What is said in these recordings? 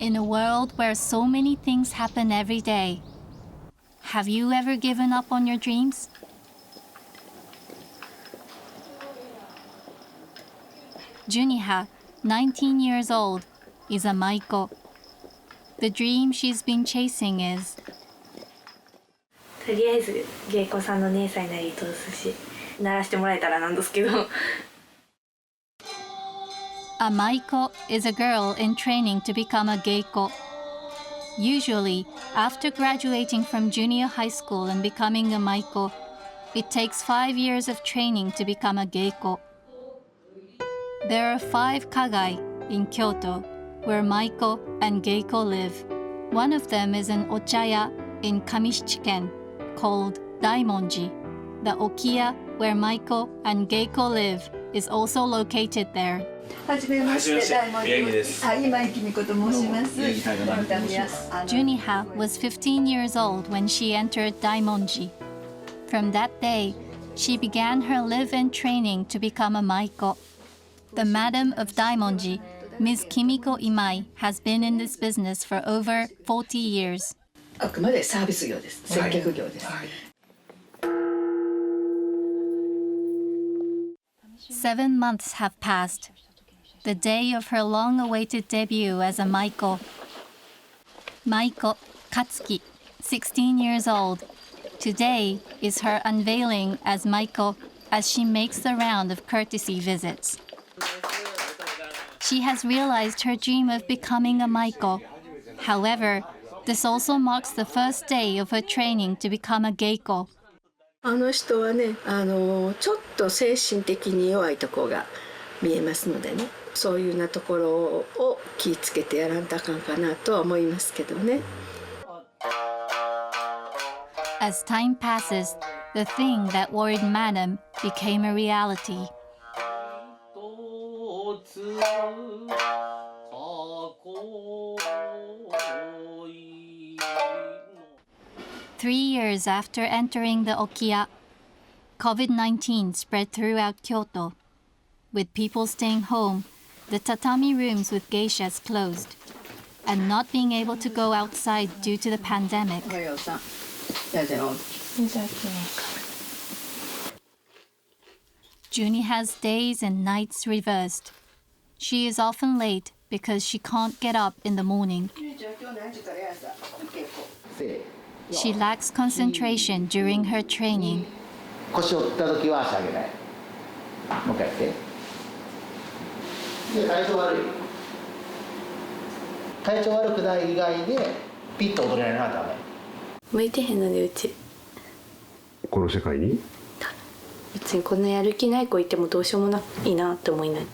In a world where so many things happen every day, have you ever given up on your dreams? Juniha, 19 years old, is a maiko. The dream she's been chasing is とりあえず芸妓さんの姉さんになりとすし、習わせてもらえたらなんですけど。A maiko is a girl in training to become a geiko. Usually, after graduating from junior high school and becoming a maiko, it takes 5 years of training to become a geiko. There are 5 kagai in Kyoto where maiko and geiko live. One of them is an ochaya in Kamishichiken called Daimonji. The okiya where maiko and geiko live is also located there. はじめまして、大門です。今井貴美子と申します。Juniha was 15 years old when she entered Daimonji. From that day, she began her live-in training to become a maiko. The madam of Daimonji, Ms. Kimiko Imai, has been in this business for over 40 years. あくまでサービス業です。接客業です。7 months have passed. The day of her long-awaited debut as a maiko. Maiko Katsuki, 16 years old. Today is her unveiling as maiko as she makes the round of courtesy visits. She has realized her dream of becoming a maiko. However, this also marks the first day of her training to become a geiko. あの人はね、ちょっと精神的に弱いところが見えますのでね、そういうようなところを気をつけてやらんとあかんかなとは思いますけどね。As time passes, the thing that worried Madam became a reality. Three years after entering the okiya, COVID-19 spread throughout Kyoto. With people staying home, the tatami rooms with geishas closed, and not being able to go outside due to the pandemic. Juniha's days and nights reversed. She is often late because she can't get up in the morning. She lacks concentration during her training. 腰を打った時は足上げない。もう一回やって。で、体調悪い。体調悪くない以外でピッと踊れないならダメ。向いてへんのでうち。この世界に？別にこんなやる気ない子いてもどうしようもないなって思いながら。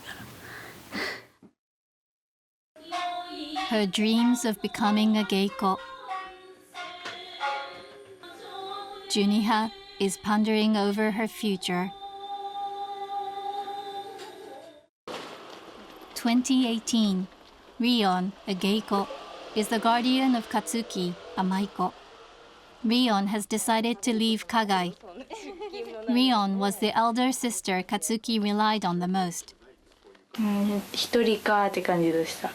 Her dreams of becoming a geiko. Juniha is pondering over her future. 2018, Rion, a geiko, is the guardian of Katsuki, a maiko. Rion has decided to leave Kagai. Rion was the elder sister Katsuki relied on the most. 一人かって感じでした。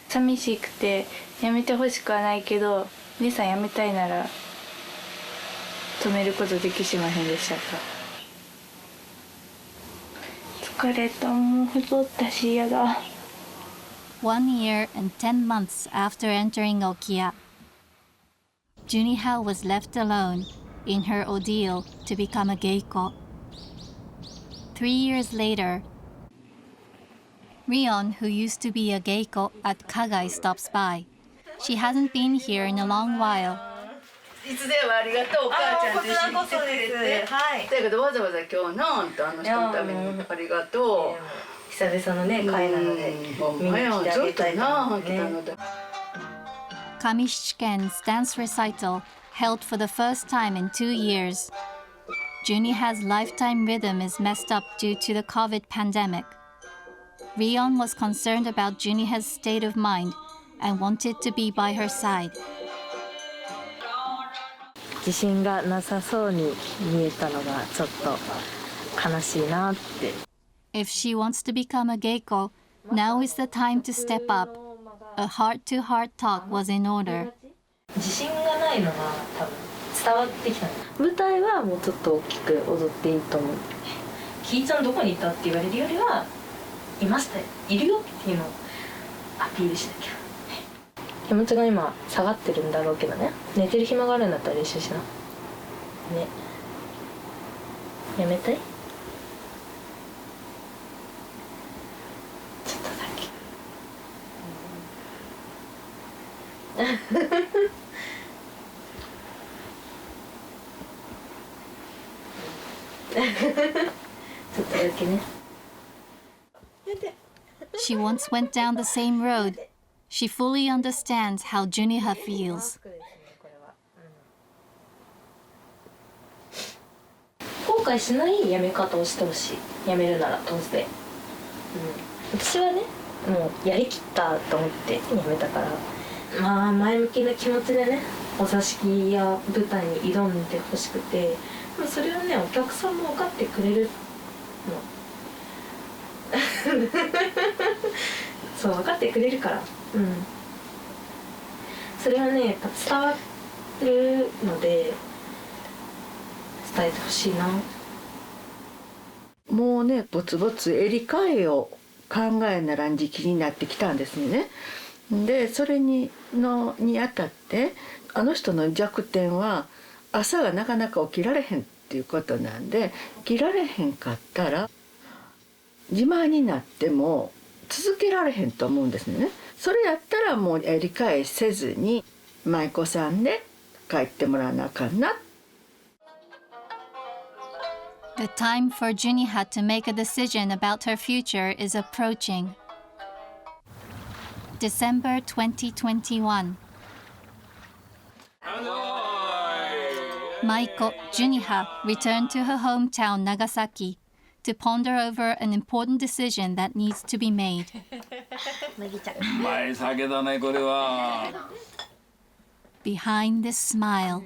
寂しくてやめてほしくはないけど、姉さんやめたいなら止めることできしまへんでしたか。疲れた、もう太ったし嫌だ。1 year and 10 months after entering okiya, Juniha was left alone in her ordeal to become a geiko. 3 years later, Rion, who used to be a geiko at Kagai, stops by. She hasn't been here in a long while. いつでもありがとう、お母ちゃんと一緒に来てくれて。はい。だけどわざわざ今日のあの人のためにありがとう。久々のね会なので、みんな来てあげたいなね。Kamishichiken's dance recital held for the first time in 2 years. Juniha's lifetime rhythm is messed up due to the COVID pandemic. Rion was concerned about Juniha's state of mind and wanted to be by her side. 自信がなさそうに見えたのがちょっと悲しいなって。If she wants to become a geiko, now is the time to step up. A heart-to-heart talk was in order. 自信がないのが多分伝わってきた。舞台はもうちょっと大きく踊っていいと思う。ひーちゃんどこにいたって言われるよりはいましたよ、いるよっていうのをアピールしなきゃ。気持ちが今下がってるんだろうけどね、寝てる暇があるんだったら練習しなね。やめたい？ちょっとだけちょっとだけね。She once went down the same road. She fully understands how Juniha feels. 後悔しないやめ方をしてほしい。やめるなら当然、私はねもうやりきったと思ってやめたから、まあ前向きな気持ちでねお座敷や舞台に挑んでほしくて、それをねお客さんも分かってくれるのそう分かってくれるから、それはねやっぱ伝わるので伝えてほしいな。もうねぼつぼつ襟替えを考えならん時期になってきたんですね。でそれにあたってあの人の弱点は朝がなかなか起きられへんっていうことなんで、起きられへんかったら自慢になっても続けられへんと思うんですね。それやったらもう襟替えせずに舞妓さんで帰ってもらわなあかんな。The time for Juniha to make a decision about her future is approaching. December 2021. Maiko Juniha returned to her hometown Nagasaki to ponder over an important decision that needs to be made. うまい酒だねこれは。 Behind this smile,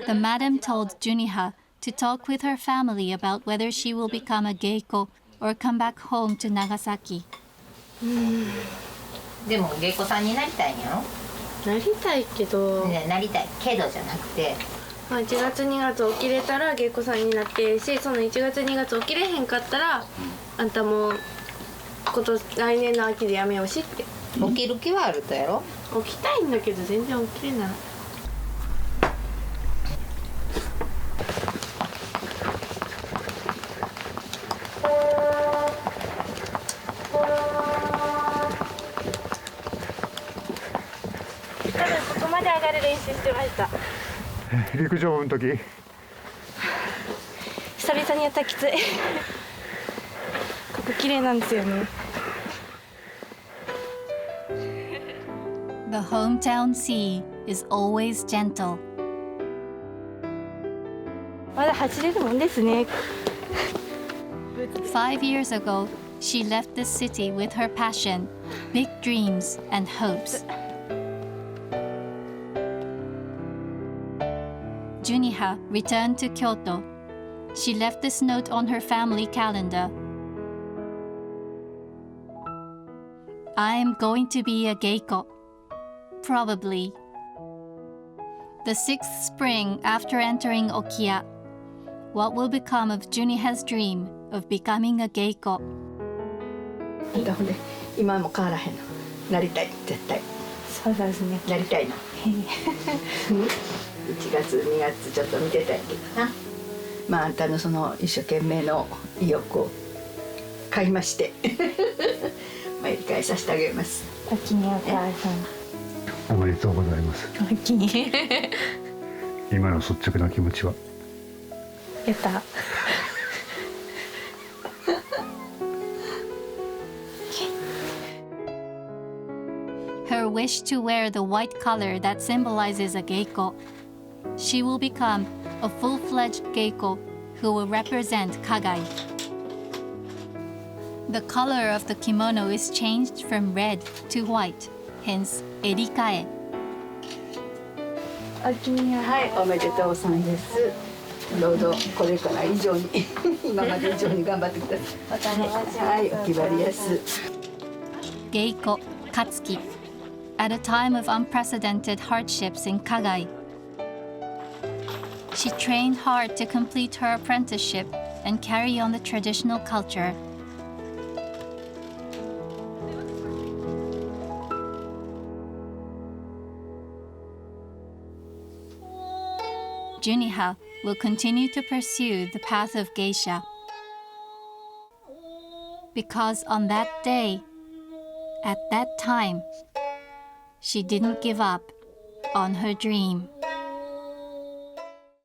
the madam told Juniha to talk with her family about whether she will become a geiko or come back home to Nagasaki. でも芸妓さんになりたいんやろ。なりたいけど、ね、なりたいけどじゃなくて、まあ、1月2月起きれたら芸妓さんになってるし、その1月2月起きれへんかったら、あんたも来年の秋でやめようしって。起きる気はあるとやろ。起きたいんだけど全然起きれない。多分ここまで上がる練習してました。陸上の時久々にやったらきつい。ここ綺麗なんですよね。The hometown sea is always gentle. まだ走れるもんですね。 5 years ago, she left the city with her passion, big dreams, and hopes. Juniha returned to Kyoto. She left this note on her family calendar. I am going to be a geiko. Probably. The 6th spring after entering Okiya. What will become of Juniha's dream of becoming a geiko? 今も変わらへんの。なりたい絶対。そうですね。なりたいの。1月2月ちょっと見てたいけどな。まああんたのその一生懸命の意欲を買いましてまあ理解させてあげます。お気にお母さん。おめでとうございます。お気に。今の率直な気持ちは。やった。Her wish to wear the white color that symbolizes a geiko. She will become a full-fledged geiko who will represent Kagai. The color of the kimono is changed from red to white, hence erikae. お気にはい、おめでとうさんです。どうぞこれから以上に今まで以上に頑張ってください。はい、お決まりです。Geiko Katsuki at a time of unprecedented hardships in Kagai. She trained hard to complete her apprenticeship and carry on the traditional culture. Juniha will continue to pursue the path of geisha. Because on that day, at that time, she didn't give up on her dream.